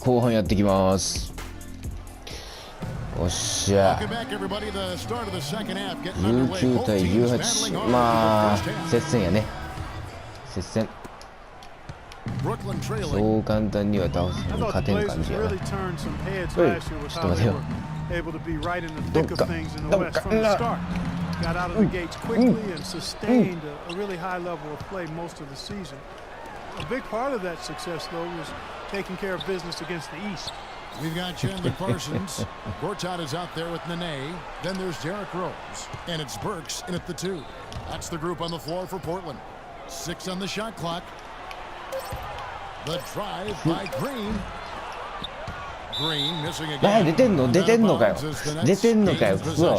後半やってきます。おっしゃ。19対18。まあ接戦やね。接戦。そう簡単には勝てん感じやな。おい、ちょっと待てよ。どっか。Got out of the gates quickly and sustained a really high level of play most of the season. A big part of that success, though, was taking care of business against the East. We've got Chandler Parsons. Gortat is out there with Nene. Then there's Derrick Rose. And it's Burks in at the 2. That's the group on the floor for Portland. 6 on the shot clock. The drive by Green. Green missing again. 出てんのかよ。出てんのかよ。そう。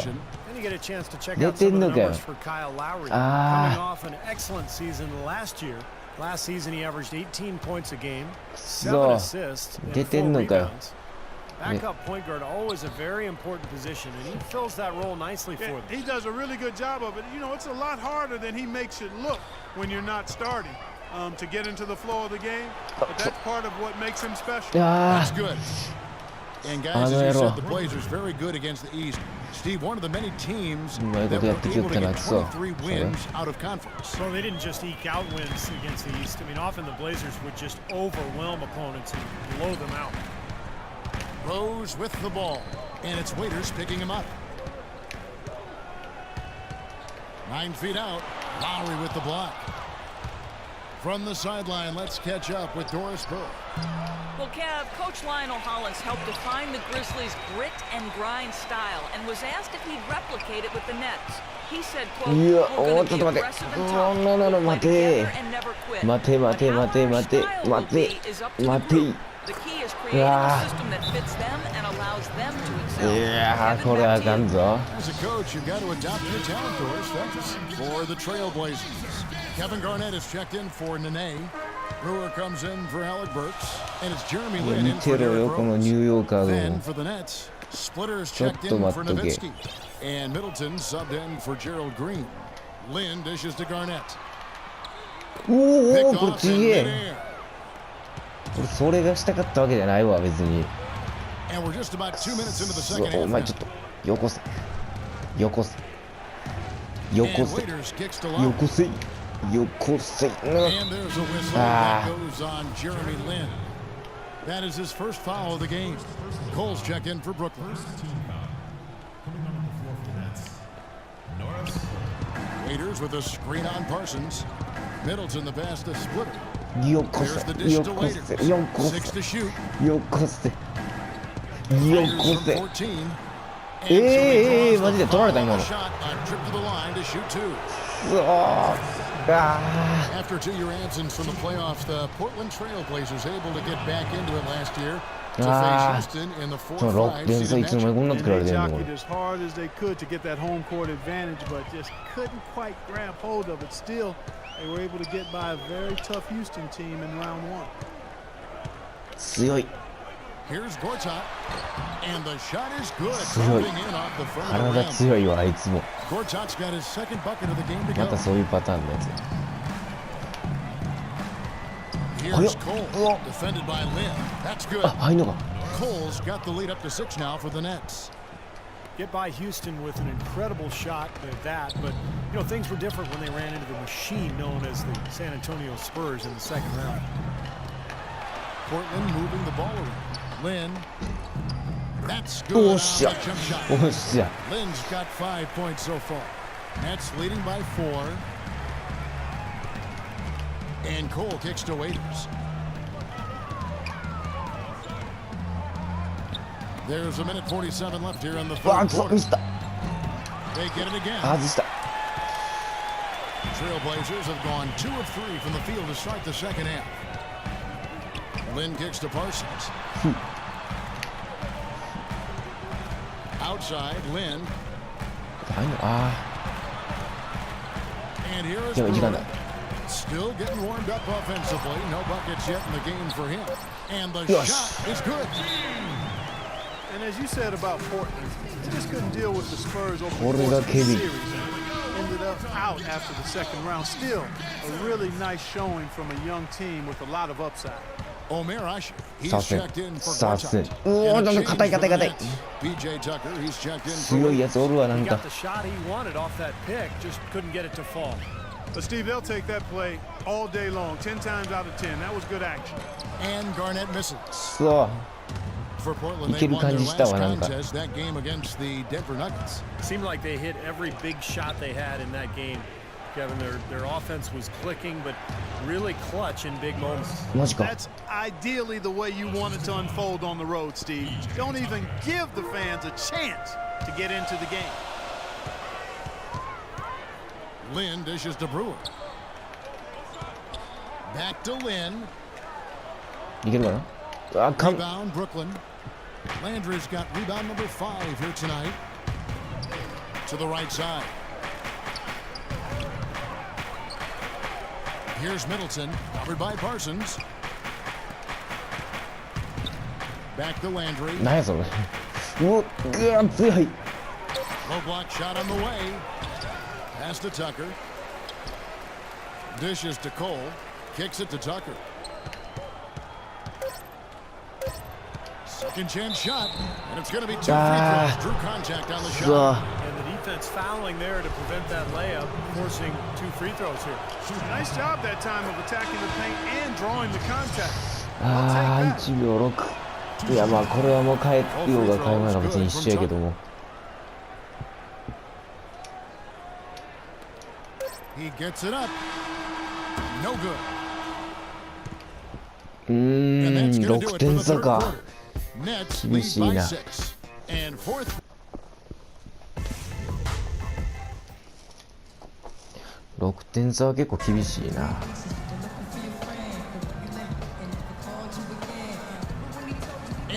Get a chance to check out some of the numbers for Kyle Lowry. Coming off an excellent season last year. Last season he averaged 18 points a game, 7 assists, and 4 rebounds. Backup point guard, always a very important position, and he fills that role nicely for them. He does a really good job of it. You know, it's a lot harder than he makes it look when you're not starting to get into the flow of the game. But that's part of what makes him special. That's good. And guys, as you said, the Blazers very good against the East. Steve, one of the many teams that were able to get 23 wins out of conference. Well, they didn't just eke out wins against the East. I mean, often the Blazers would just overwhelm opponents and blow them out. Rose with the ball, and it's Waiters picking him up. 9 feet out, Lowry with the block. From the sideline, let's catch up with Doris Burke. Well, Kev, Coach Lionel Hollins helped define the Grizzlies' grit and grind style and was asked if he'd replicate it with the Nets. He said, quote, we're going to be aggressive and tough, we'll play together and never quit. But how our style will be is up to the group. The key is creating a system that fits them and allows them to excel. As a coach, you've got to adopt your talent, Doris. That's for the Trailblazers. Kevin Garnett is checked in for Nene. Brewer comes in for Alec Burks, and it's Jeremy Lin in for Derrick Rose. Then for the Nets, Splitters checked in for Nowitzki, and Middleton subbed in for Gerald Green. Lin dishes to Garnett. Pick off in midair. それがしたかったわけじゃないわ、別に。And we're just about 2 minutes into the second half. お前ちょっとよこせ。よこせ。よこせ。よこせ。よこせ。And there's a whistle that goes on Jeremy Lin. That is his first foul of the game. Cole's check in for Brooklyn. Waiters with a screen on Parsons. Middleton the pass to Splitter. よこせ。よこせ。よこせ。よこせ。よこせ。マジで取られた今の。After 2-year absence from the playoffs, the Portland Trailblazers able to get back into it last year to face Houston in the 4-5 season matchup. They jockeyed as hard as they could to get that home court advantage, but just couldn't quite grab hold of it. Still, they were able to get by a very tough Houston team in round 1. 強い。 Here's Gortat, and the shot is good. 強い。体強いわ、あいつも。 Gortat's got his second bucket of the game to go. またそういうパターンのやつ。 Here's Cole, defended by Lin. That's good. 入んのか。 Cole's got the lead up to 6 now for the Nets. Get by Houston with an incredible shot at that, but you know things were different when they ran into the machine known as the San Antonio Spurs in the second round. Portland moving the ball around. Lin. That's good. Jump shot. Lin's got 5 points so far. Nets leading by 4. And Cole kicks to Waiters. There's a minute 47 left here in the third quarter. They get it again. Trailblazers have gone 2 of 3 from the field to start the second half. Lin kicks to Parsons. Outside, Lin. And here is Brewer. Still getting warmed up offensively. No buckets yet in the game for him. And the shot is good. And as you said about Portland, they just couldn't deal with the Spurs over the course of the series. Ended up out after the second round. Still, a really nice showing from a young team with a lot of upside. Omer Ashe, he's させん checked in for させん Gortat. うおー And ちょ a っと硬い change 硬い for the 硬い Nets. PJ Tucker, he's checked in for 強いやつおるわな He んか got the shot he wanted off that pick, just couldn't get it to fall. But Steve, they'll take that play all day long, 10 times out of 10. That was good action. And Garnett misses. そう For Portland, い they ける won 感 their じした last わなんか contest that game against the Denver Nuggets. Seemed like they hit every big shot they had in that game. Kevin, their offense was clicking, but really clutch in big moments. マジか That's ideally the way you want it to unfold on the road, Steve. Don't even give the fans a chance to get into the game. Lynn dishes to Brewer. Back to Lynn. いけるかなあかん Rebound, Brooklyn. Landry's got rebound number 5 here tonight. To the right side. Here's Middleton, covered by Parsons. Back to Landry. 何やそれうわぐわ強い Low block shot on the way. Pass to Tucker. Dishes to Cole. Kicks it to Tucker. Second chance shot. And it's going to be 2 free throws. Drew contact on the うわ shot. And the defense fouling there to prevent that layup, forcing 2 free throws here. Nice job that time of attacking the paint and drawing the contact. あー1秒6いやまあこれはもう変えようが変えまいが別に一緒やけども He gets it up. No good. 6 6点差か Nets 厳 lead しい by な 6. And fourth. 6点差は結構厳しいな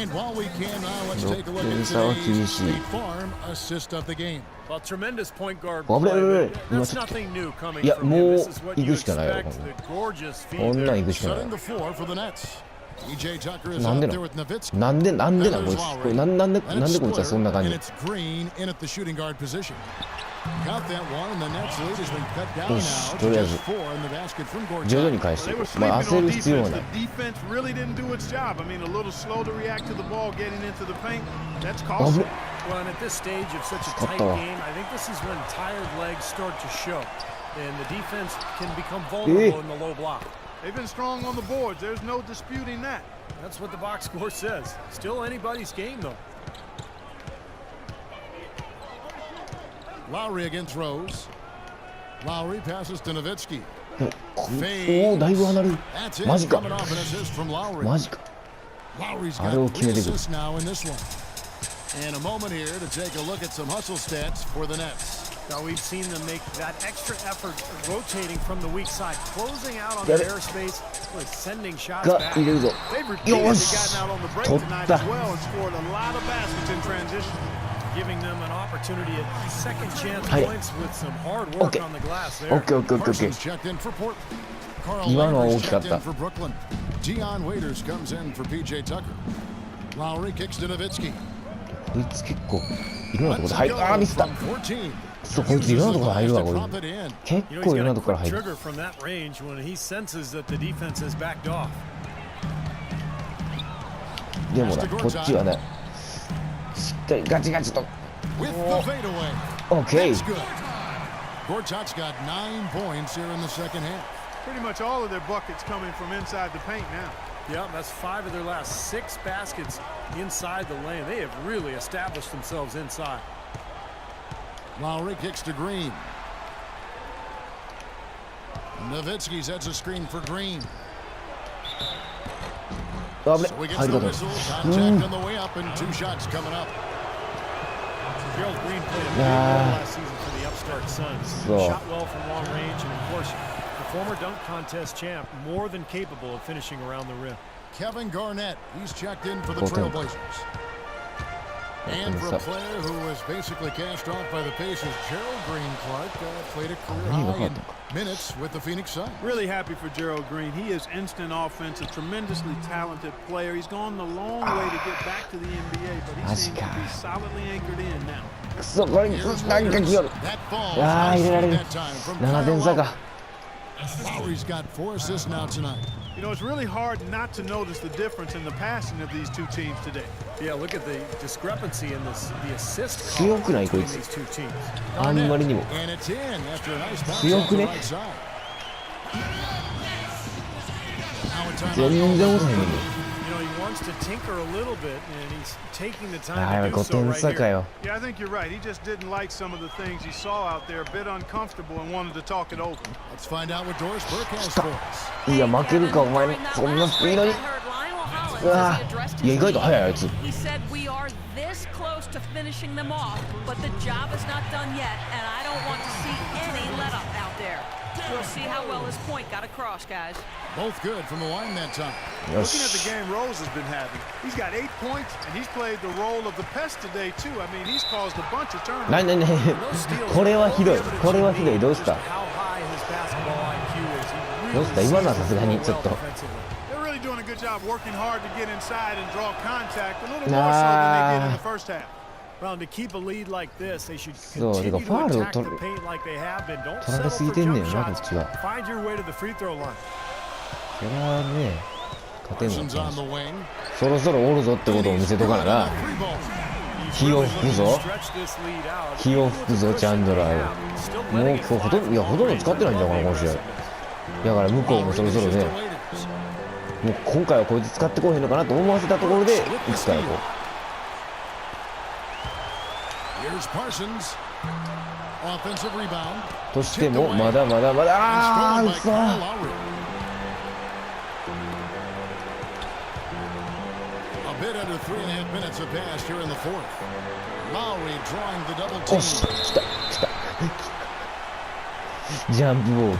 And while we can now, let's take a look at 6点差は厳 today's しい State Farm assist of the game. Well, tremendous point guard 危ない play, 危ない but 今 that's ちょっと nothing new coming いや from も him. う This is what 行 you くしかないよ expect. The gorgeous こ feed んなん there. 行くしかない Setting the floor for the Nets. PJ Tucker is なん out で there の with Nowitzki. なんでな Then こい there's つ Lowry. これなんで And it's こいつはそんな Spiller, 感 and じ it's Green in at the shooting guard position. Got that one, and the Nets lead has been cut down よし now と to りあえず just 4 in the basket from 徐々 Gortat. に返して They い were こうまあ sleeping 焦 on る必要は defense. ない The defense really didn't do its job. I mean, a little slow to react to the ball getting into the paint. That's 危 costly. ね Well, and at this stage of such a tight game, I think this is when tired legs start to show. And the defense can become vulnerable in the low block. They've been strong on the boards. There's no disputing that. That's what the box score says. Still anybody's game, though. Lowry again throws. Lowry passes to Nowitzki. おおだいぶ離れる That's it. マジか Coming off an assist from Lowry. マジか Lowry's あれを got 決め 3てくる assists now in this one. And a moment here to take a look at some hustle stats for the Nets. Now we've seen them make that extra effort rotating from the weak side, closing out on Get their it. airspace, really sending shots が back. 入れるぞ They've repeatedly よし gotten out on the break 取っ tonight た as well and scored a lot of baskets in transition. Giving them an opportunity at second chance はい points with some hard work OK on the glass オッ there. ケーオッケーオッケーオッケ Parsons ー checked in for Portland. Carl 今のは Landry's 大きかっ checked た in for Brooklyn. Dion Waiters comes in for PJ Tucker. Lowry kicks to Nowitzki. こいつ結構いろんなとこ Let's ろで入る go あーミスった from 14. そうこいついろんなところで入るわこれ Drop it in. 結 You know, 構 he's いろんな got ところ a から quick 入る trigger from that range when he senses that the defense has backed off. でもなこっちはねしっかりガチガチと With the fadeaway. オッケ That's ー good. Gortat's got 9 points here in the second half. Pretty much all of their buckets coming from inside the paint now. Yeah, that's 5 of their last 6 baskets inside the lane. They have really established themselves inside. Lowry kicks to Green. Nowitzki sets a screen for Green. あぶね So he gets 入る the かと whistle. Contact on the way up and 2 shots coming up. Gerald Green played a big Yeah. role last season for the upstart Suns. So- Shot well from long range, and of course, the former dunk contest champ, more than capable of finishing around the rim. Kevin Garnett, he's checked in for the Okay. Trailblazers. And for a player who was basically cast off by the Pacers, Gerald Green Clark played a career high in minutes with the Phoenix Suns. Really happy for Gerald Green. He is instant offense, a tremendously talented player. He's gone the long way to get back to the NBA, but he seems to be solidly anchored in now. くそこいつなんか来よる That falls ああ入れられ nicely る that time from 7 Kyle 点差 Lowry. か Lowry's got 4 assists now tonight. You know, it's really hard not to notice the difference in the passing of these two teams today. Yeah, look at the discrepancy in this, the assist 強くないこい between つ these two teams. あんまりにも And it's in after a nice bounce 強 off く the ね right side. Now in 全 timeout. 然押さへんねん You know, he wants to tinker a little bit, and he's taking the ああ time や to ばい do 5 so 点 right 差か here. よ Yeah, I think you're right. He just didn't like some of the things he saw out there, a bit uncomfortable, and wanted to talk it over. Let's find out what Doris Burke has for us. いや負けるかお前そんなスピードにうわいや意外と速いあいつ He said we are this close to finishing them off, but the job is not done yet, and I don't want to see any let up out there. We'll see how well his point got across, guys. Both good from the line that time. よ Looking at the し game Rose has been having, he's got 8 points, and he's played the role of the pest today, too. I mean, he's caused a bunch of turnovers. なになになにこれはひどいこれはひどいどうした How high his basketball IQ is. He どう really した今のはさすがにちょっと offensively. They're really doing a good job working hard to get inside and draw contact, a little more so than they did in the first half. Well, to keep a lead like this, they should そう continue てかファー to ルを attack 取 the る paint like they have been. Don't 取られ settle すぎ for てんねん jump なこっ shots. ちは Find your way to the free throw line. それはね勝てん Parsons の on the wing. そろそろおるぞってことを見せとかなな Three ball. 気を吹くぞ Stretch this lead out. 気を吹くぞチャンドラー Still もう letting 今 it 日ほとんどいやほとんど使ってないんじゃんかなこの試合だから向こうもそろそろね Waiters. もう今回はこいつ使ってこうへんのかなと思わせたところでいつからこ Here's Parsons. Offensive rebound. うとしてもまだまだまだああ And う stolen そ by Kyle Lowry. A bit under 3.5 minutes have passed here in the fourth. Lowry drawing the double お team. し来た来たジャンプボー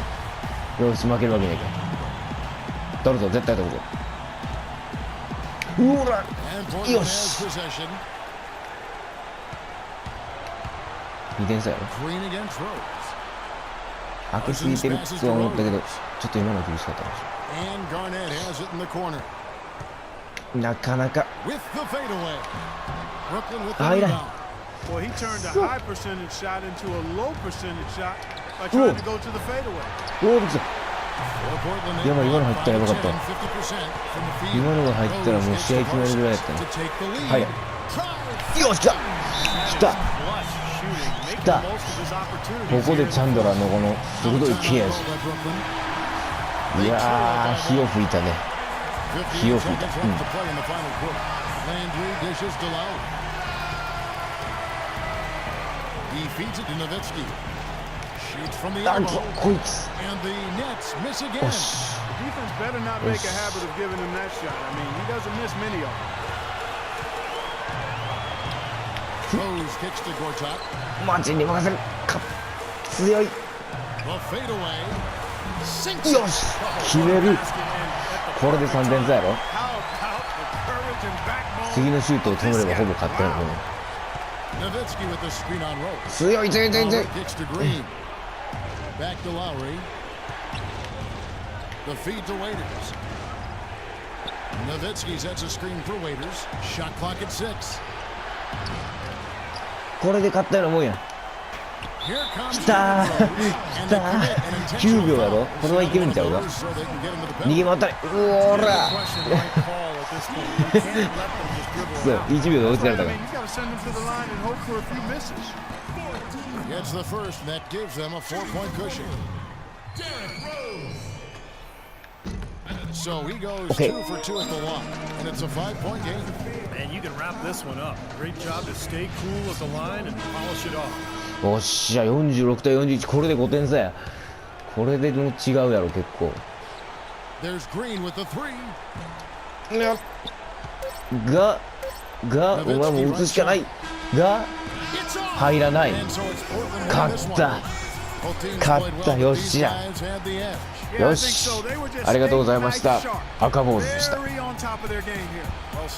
ルよし負けるわけないか取るぞ絶対取るぞうおら And Portland Yes. has possession. 2点差やろ Green against Rose. 開けすぎてるとは思ったけどちょっと今のは厳しかったかもし And Garnett has it in the corner. れないなかなか With the fadeaway. Brooklyn with the Ahí la- rebound. Well, he turned a high percentage shot into a low percentage shot by trying to go to the fadeaway. おおびっくりした For Portland,いやまあ今の入ったらやばかった 5 10, 50% from the field. 今のが入ったらもう試合決まるぐらいやったね To take the lead. はい Tries. よし来た来た flush shooting, making Stop. most of his こ opportunities こで here. チャンドラーのこの鋭い切れ味 By Brooklyn. いやー火を吹いたね 15 Heel seconds feet. left to play in the final quarter. Landry dishes to Lowry. He feeds it to Nowitzki. Shoots from the あ elbow. こいつ And the Nets miss よ again. し Defense better not make a habit of giving him that shot. I mean, he doesn't miss many of them. Rose kicks to Gortat. マジに任せるか強い The fadeaway. Sinks よし決めるこれで3点差やろ How about the courage and backbone? 次のシュートを止めればほぼ勝ってるもん Nowitzki with the screen on Rose. 強い強い強い強い Lowry kicks to Green. Back to Lowry. The feed to Waiters. Nowitzki sets a screen for Waiters. Shot clock at 6. これで勝ったようなもんや Here comes きたー Rose. き And た they ー commit an intentional 9秒やろ foul. これはいけるんちゃうか So they can get him to the 逃げ penalty. 回ったりうおーら Question right call at this point. You can't let them just dribble そう around. 1秒で追いつかれた I か mean, you got to send him to the line and hope for a few misses. Gets the first, and that gives them a 4-point cushion. So he goes Okay. 2 for 2 at the line, and it's a 5-point game. And you can wrap this one up. Great job to stay cool at the line and polish it off. らおっしゃ46対41これで5点差やこれでもう違うやろ結構 There's Green with the 3. がお前も打つしかないが It's off. 入らない And so it's Portland 勝 winning っ this た one. Both teams 勝 played った well, よ but っ these しゃ guys had the edge. Yeah, I よ think し so. They were just ありがとうございました staying nice sharp. 赤坊主でした Very on top of their game here. Well said.